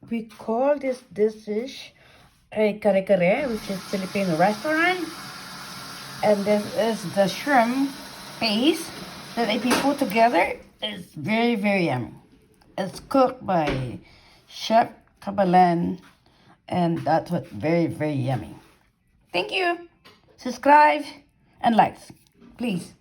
we call this dish a kare-kare, which is Filipino restaurant. And this is the shrimp paste that if you put together, it's very, very yummy. It's cooked by Chef Kabalen, and that's what very, very yummy. Thank you. Subscribe and likes, please.